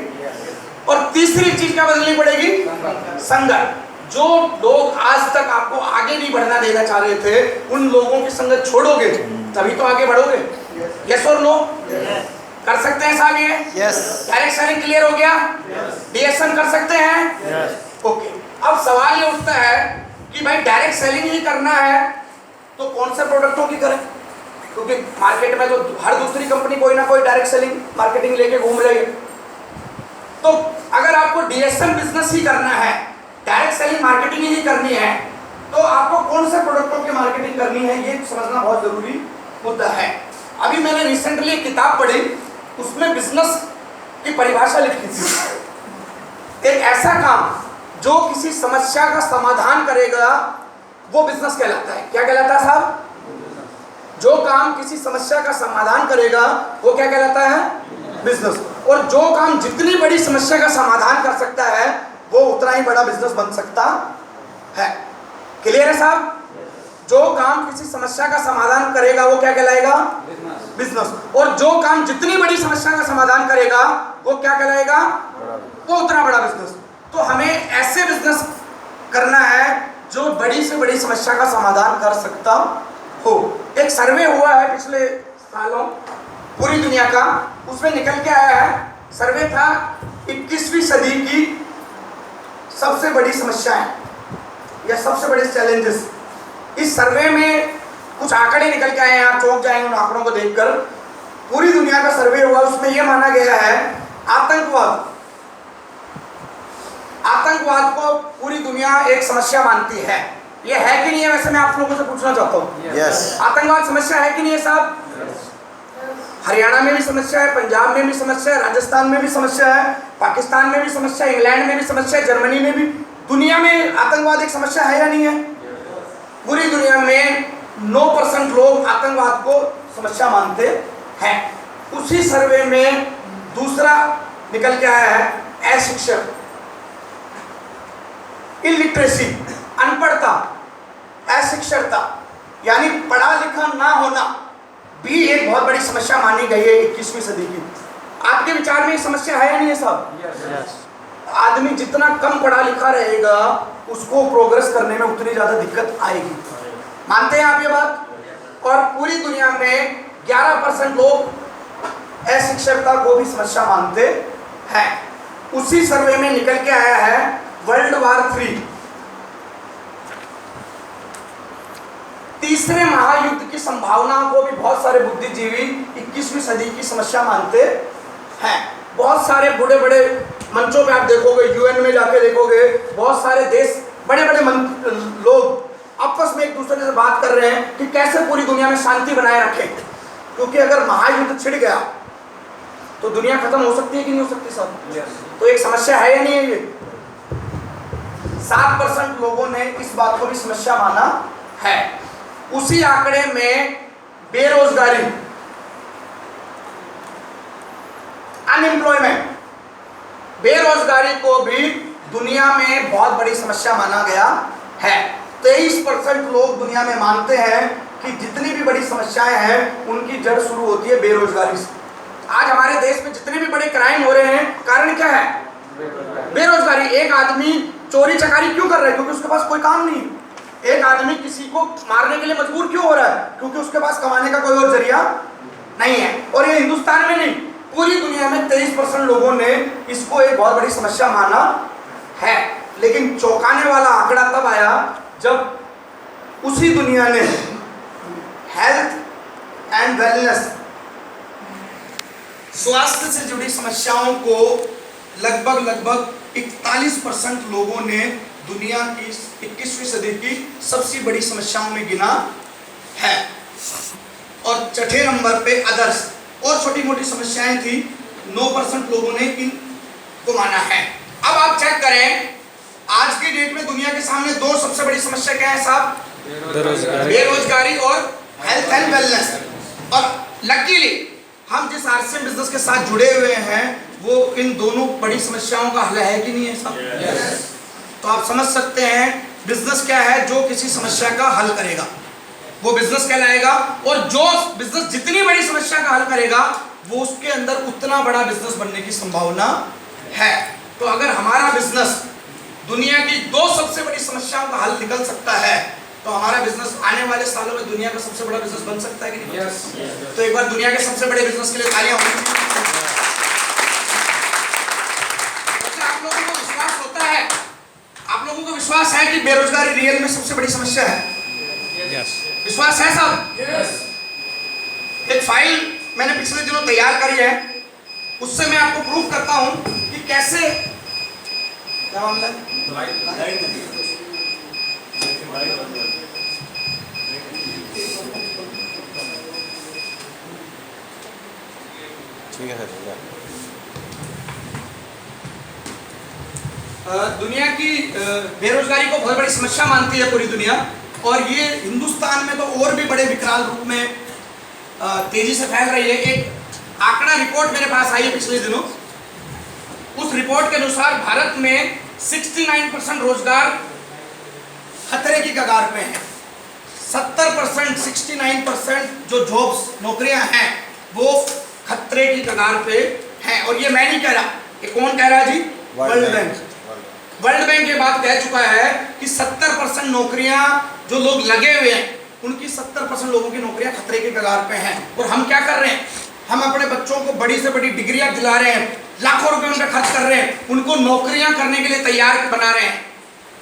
और तीसरी चीज क्या बदलनी पड़ेगी? संगत। जो लोग आज तक आपको आगे नहीं बढ़ना देना चाह रहे थे, उन लोगों की संगत छोड़ोगे तभी तो आगे बढ़ोगे। यस और नो? कर सकते हैं साहब ये? डायरेक्ट सेलिंग क्लियर हो गया? डीएसएन कर सकते हैं? ओके। अब सवाल ये उठता है कि भाई डायरेक्ट सेलिंग ही करना है तो कौन से प्रोडक्टों की करें? क्योंकि मार्केट में तो हर दूसरी कंपनी कोई ना कोई डायरेक्ट सेलिंग मार्केटिंग लेके घूम रही है। तो अगर आपको डीएसएन बिजनेस ही करना है, डायरेक्ट सेलिंग मार्केटिंग ही करनी है, तो आपको कौन से प्रोडक्टों की मार्केटिंग करनी है ये समझना बहुत जरूरी मुद्दा है। अभी मैंने रिसेंटली एक किताब पढ़ी, उसमें बिजनेस की परिभाषा लिखी थी। एक ऐसा काम जो किसी समस्या का समाधान करेगा वो बिजनेस कहलाता है। क्या कहलाता है साहब? जो काम किसी समस्या का समाधान करेगा वो क्या कहलाता है? बिजनेस। और जो काम जितनी बड़ी समस्या का समाधान कर सकता है वो उतना ही बड़ा बिजनेस बन सकता है। क्लियर है साहब? जो काम किसी समस्या का समाधान करेगा वो क्या कहलाएगा? बिजनेस। और जो काम जितनी बड़ी समस्या का समाधान करेगा वो क्या कहलाएगा? वो उतना बड़ा बिजनेस। तो हमें ऐसे बिजनेस करना है जो बड़ी से बड़ी समस्या का समाधान कर सकता हो। एक सर्वे हुआ है पिछले सालों पूरी दुनिया का, उसमें निकल के आया है, सर्वे था 21वीं सदी की सबसे बड़ी समस्याएं या सबसे बड़े चैलेंजेस। इस सर्वे में कुछ आंकड़े निकल के आए हैं, आप चौंक जाएंगे उन आंकड़ों को देखकर। पूरी दुनिया का सर्वे हुआ, उसमें यह माना गया है आतंकवाद को पूरी दुनिया एक समस्या मानती है। ये है कि नहीं है? वैसे मैं आप लोगों से पूछना चाहता हूँ, आतंकवाद समस्या है कि नहीं है साहब? हरियाणा में भी समस्या है, पंजाब में भी समस्या है, राजस्थान में भी समस्या है, पाकिस्तान में भी समस्या है, इंग्लैंड में भी समस्या है, जर्मनी में भी। दुनिया में आतंकवाद एक समस्या है या नहीं है? पूरी दुनिया में 9% लोग आतंकवाद को समस्या मानते हैं। उसी सर्वे में दूसरा निकल के आया है अशिक्षा, इलिटरेसी, अनपढ़ता, अशिक्षितता, यानी पढ़ा लिखा ना होना भी एक बहुत बड़ी समस्या मानी गई है 21वीं सदी की। आपके विचार में ये समस्या है या नहीं है साहब? आदमी जितना कम पढ़ा लिखा रहेगा उसको प्रोग्रेस करने में उतनी ज्यादा दिक्कत आएगी। मानते हैं आप ये बात? और पूरी दुनिया में 11% लोग अशिक्षितता को भी समस्या मानते हैं। उसी सर्वे में निकल के आया है वर्ल्ड वार 3, तीसरे महायुद्ध की संभावना को भी बहुत सारे बुद्धिजीवी 21वीं सदी की समस्या मानते हैं। बहुत सारे बड़े बड़े मंचों पे आप देखोगे, यूएन में जाके देखोगे, बहुत सारे देश बड़े बड़े लोग आपस में एक दूसरे से बात कर रहे हैं कि कैसे पूरी दुनिया में शांति बनाए रखें, क्योंकि अगर महायुद्ध छिड़ गया तो दुनिया खत्म हो सकती है कि नहीं हो सकती साहब? तो एक समस्या है या नहीं है ये? 7% लोगों ने इस बात को भी समस्या माना है। उसी आंकड़े में बेरोजगारी, अनएम्प्लॉयमेंट, बेरोजगारी को भी दुनिया में बहुत बड़ी समस्या माना गया है। 23% लोग दुनिया में मानते हैं कि जितनी भी बड़ी समस्याएं हैं उनकी जड़ शुरू होती है बेरोजगारी से। आज हमारे देश में जितने भी बड़े क्राइम हो रहे हैं, कारण क्या है? बेरोजगारी। एक आदमी चोरी चकारी क्यों कर रहा है? क्योंकि उसके पास कोई काम नहीं। एक आदमी किसी को मारने के लिए मजबूर क्यों हो रहा है? क्योंकि उसके पास कमाने का कोई और जरिया नहीं है। और ये हिंदुस्तान में नहीं, पूरी दुनिया में 23% लोगों ने इसको एक बहुत बड़ी समस्या माना है। लेकिन चौंकाने वाला आंकड़ा तब आया जब उसी दुनिया ने हेल्थ एंड वेलनेस, स्वास्थ्य से जुड़ी समस्याओं को लगभग 41% लोगों ने दुनिया की 21वीं सदी की सबसे बड़ी समस्याओं में गिना है। और छठे नंबर पे अदर्स, और छोटी मोटी समस्याएं थी, 9% लोगों ने इनको माना है। अब आप चेक करें, आज की डेट में दुनिया के सामने दो सबसे बड़ी समस्या क्या है साहब? बेरोजगारी और हेल्थ एंड वेलनेस। और लकीली हम जिस आरसीएम बिजनेस के साथ जुड़े हुए हैं वो इन दोनों बड़ी समस्याओं का हल है कि नहीं है साहब? तो आप समझ सकते हैं बिजनेस क्या है जो किसी समस्या का हल करेगा। वो बिजनेस कहलाएगा। और जो बिजनेस जितनी बड़ी समस्या का हल करेगा वो उसके अंदर उतना बड़ा बिजनेस बनने की संभावना है। तो अगर हमारा बिजनेस दुनिया की 2 सबसे बड़ी समस्याओं का हल निकल सकता है तो हमारा बिजनेस आने वाले सालों में दुनिया का सबसे बड़ा बिजनेस बन सकता है कि नहीं? yes. तो एक बार दुनिया के सबसे बड़े बिजनेस के लिए तालियां होंगी। अच्छा, आप लोगों को विश्वास होता है, आप लोगों को विश्वास है कि बेरोजगारी रियल में सबसे बड़ी समस्या है? विश्वास है सब? एक फाइल मैंने पिछले दिनों तैयार करी है, उससे मैं आपको प्रूव करता हूं कि कैसे, क्या मामला है? ठीक है सर। दुनिया की बेरोजगारी को बहुत बड़ी समस्या मानती है पूरी दुनिया, और ये हिंदुस्तान में तो और भी बड़े विकराल रूप में तेजी से फैल रही है। एक आंकड़ा रिपोर्ट मेरे पास आई है पिछले दिनों, उस रिपोर्ट के अनुसार भारत में 69% रोजगार खतरे की कगार पे है। 70% 69% जो जॉब्स नौकरियां हैं वो खतरे की कगार पे हैं। और ये मैं नहीं कह रहा, ये कौन कह रहा है जी? World Bank. वर्ल्ड बैंक ये बात कह चुका है कि 70% नौकरियां जो लोग लगे हुए हैं उनकी 70% लोगों की नौकरियां खतरे के कगार पे हैं। और हम क्या कर रहे हैं? हम अपने बच्चों को बड़ी से बड़ी डिग्रियां दिला रहे हैं, लाखों रुपए उन पर खर्च कर रहे हैं, उनको नौकरियां करने के लिए तैयार बना रहे हैं।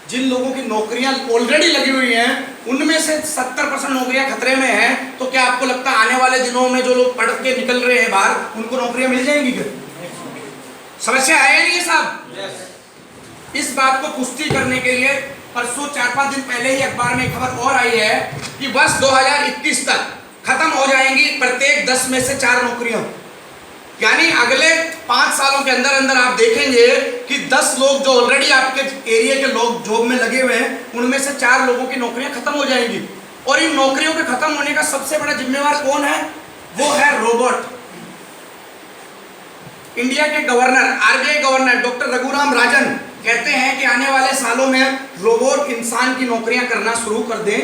जिन लोगों की नौकरियां ऑलरेडी लगी हुई हैं उनमें से 70% नौकरियां खतरे में हैं। तो क्या आपको लगता है आने वाले दिनों में जो लोग पढ़ के निकल रहे हैं बाहर उनको नौकरियां मिल जाएंगी क्या? समस्या है या नहीं है साहब? इस बात को पुष्टि करने के लिए परसों 4-5 दिन पहले ही अखबार में खबर और आई है कि वर्ष 2021 तक खत्म हो जाएंगी प्रत्येक 10 में से 4 नौकरियां। यानी अगले 5 सालों के अंदर अंदर आप देखेंगे कि 10 लोग जो ऑलरेडी आपके एरिया के लोग जॉब में लगे हुए हैं उनमें से 4 लोगों की नौकरियां खत्म हो जाएंगी। और इन नौकरियों के खत्म होने का सबसे बड़ा जिम्मेवार कौन है? वो है रोबोट। इंडिया के governor, RBI governor doctor Raghuram Rajan कहते हैं कि आने वाले सालों में रोबोट इंसान की नौकरियां करना शुरू कर दें,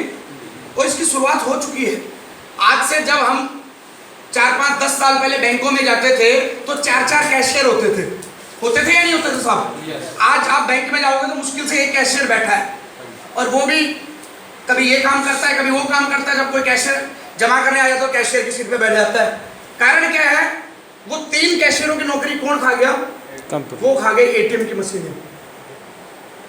और इसकी शुरुआत हो चुकी है। आज से जब हम 4-5-10 साल पहले बैंकों में जाते थे तो 4-4 कैशियर होते थे या नहीं होते थे साहब? आज आप बैंक में जाओगे तो मुश्किल से एक कैशियर बैठा है, और वो भी कभी ये काम करता है कभी वो काम करता है। जब कोई कैशियर जमा करने आ जाता है तो कैशियर की सीट पे बैठ जाता है। कारण क्या है? वो 3 कैशियरों की नौकरी कौन खा गया? वो खा गए एटीएम की मशीनें।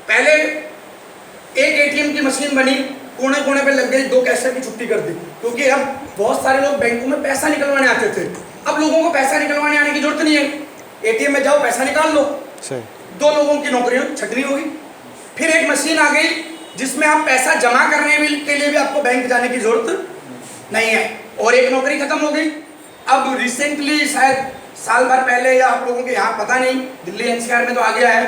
पहले एक एटीएम की मशीन बनी, कोने कोने पे लग गई, 2 कैशियर की छुट्टी कर दी, क्योंकि अब बहुत सारे लोग बैंकों में पैसा निकलवाने आते थे। अब लोगों को पैसा निकलवाने आने की जरूरत नहीं है, एटीएम में जाओ पैसा निकाल लो। 2 लोगों की नौकरियां छटनी होगी। फिर एक मशीन आ गई जिसमें आप पैसा जमा करने के लिए भी आपको बैंक जाने की जरूरत नहीं है, और एक नौकरी खत्म हो गई। अब रिसेंटली शायद साल भर पहले या आप लोगों के यहाँ पता नहीं, दिल्ली एनसीआर में तो आ गया है,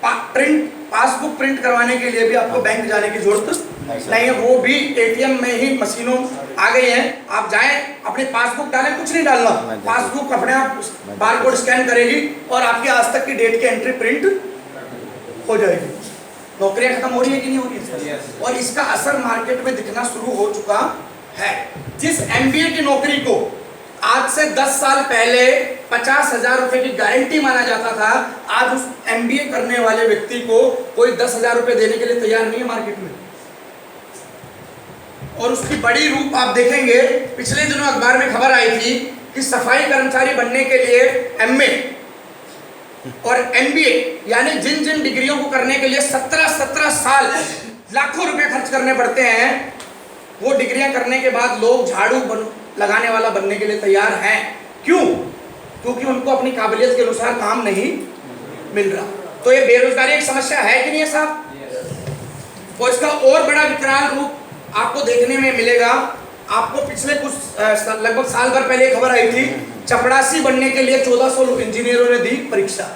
पासबुक प्रिंट करवाने के लिए भी आपको बैंक जाने की जरूरत नहीं है, वो भी एटीएम में ही मशीनों आ गई हैं। आप जाएं अपनी पासबुक डालें, कुछ नहीं डालना, पासबुक अपने आप बारकोड स्कैन करेगी और आपके आज तक की डेट की एंट्री प्रिंट हो जाएगी। नौकरियां खत्म हो रही है कि नहीं हो रही है? और इसका असर मार्केट में दिखना शुरू हो चुका है। जिस एमबीए की नौकरी को आज से 10 साल पहले 50,000 रुपए की गारंटी माना जाता था, आज उस एमबीए करने वाले व्यक्ति को कोई 10,000 रुपए देने के लिए तैयार नहीं है मार्केट में। और उसकी बड़ी रूप आप देखेंगे, पिछले दिनों अखबार में खबर आई थी कि सफाई कर्मचारी बनने के लिए एमए और एमबीए यानी जिन जिन डिग्रियों को करने के लिए 17 साल लाखों रुपए खर्च करने पड़ते हैं, वो डिग्रियां करने के बाद लोग झाड़ू लगाने वाला बनने के लिए तैयार हैं। क्यों? क्योंकि उनको अपनी काबिलियत के अनुसार काम नहीं मिल रहा। तो ये बेरोजगारी एक समस्या है कि नहीं है साहब? और इसका और बड़ा विकराल रूप आपको देखने में मिलेगा। आपको पिछले कुछ लगभग साल भर पहले खबर आई थी, चपरासी बनने के लिए 1400 इंजीनियरों ने दी परीक्षा।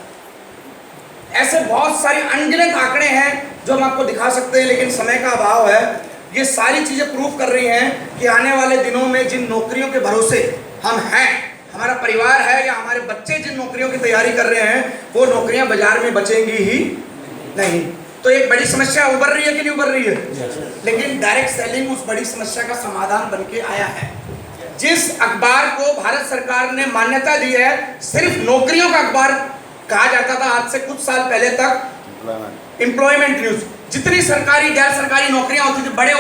ऐसे बहुत सारे अनगिनत आंकड़े हैं जो हम आपको दिखा सकते हैं, लेकिन समय का अभाव है। ये सारी चीजें प्रूव कर रही हैं कि आने वाले दिनों में जिन नौकरियों के भरोसे हम हैं, हमारा परिवार है या हमारे बच्चे जिन नौकरियों की तैयारी कर रहे हैं, वो नौकरियां बाजार में बचेंगी ही नहीं। तो एक बड़ी समस्या उभर रही है कि नहीं उभर रही है? लेकिन डायरेक्ट सेलिंग उस बड़ी समस्या का समाधान बन के आया है। जिस अखबार को भारत सरकार ने मान्यता दी है, सिर्फ नौकरियों का अखबार कहा जाता था आज से कुछ साल पहले तक, एम्प्लॉयमेंट न्यूज। जितनी सरकारी गैर सरकारी नौकरियां होती थी, बड़े